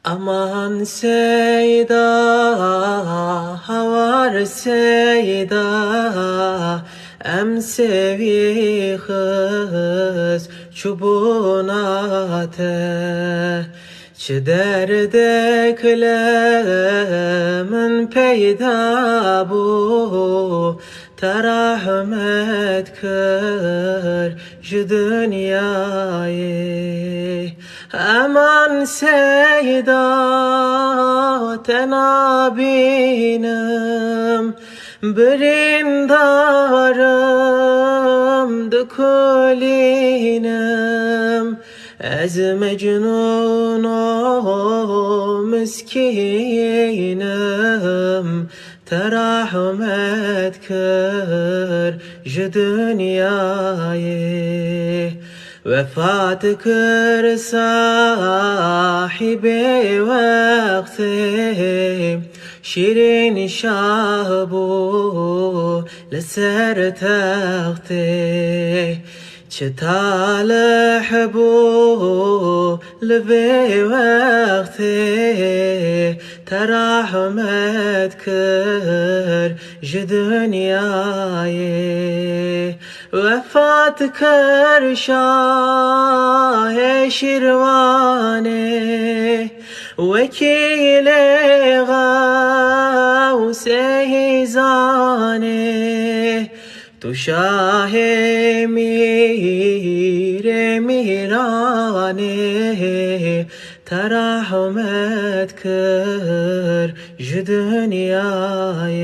Aman Seyda, havar Seyda, em sevi kız çubuğuna te. Çi derde kılemin peyda bu, terahmet kır ji dünyayı. Aman Seyda, tenabinem birindarım dukulinem. Ez mecnun o miskinim, terahmet kır ji dünyayı. Vefat kır sahibi vakti, şirin şah bu leser taxti. Çi talih bu levi vakti, terahmet kır ji dünyayı. Vefat kır şah-ı şirvani, vekil-i gavs-i zani. Tu şah-ı mir-i mirani, terahmet kır ji dünyayı.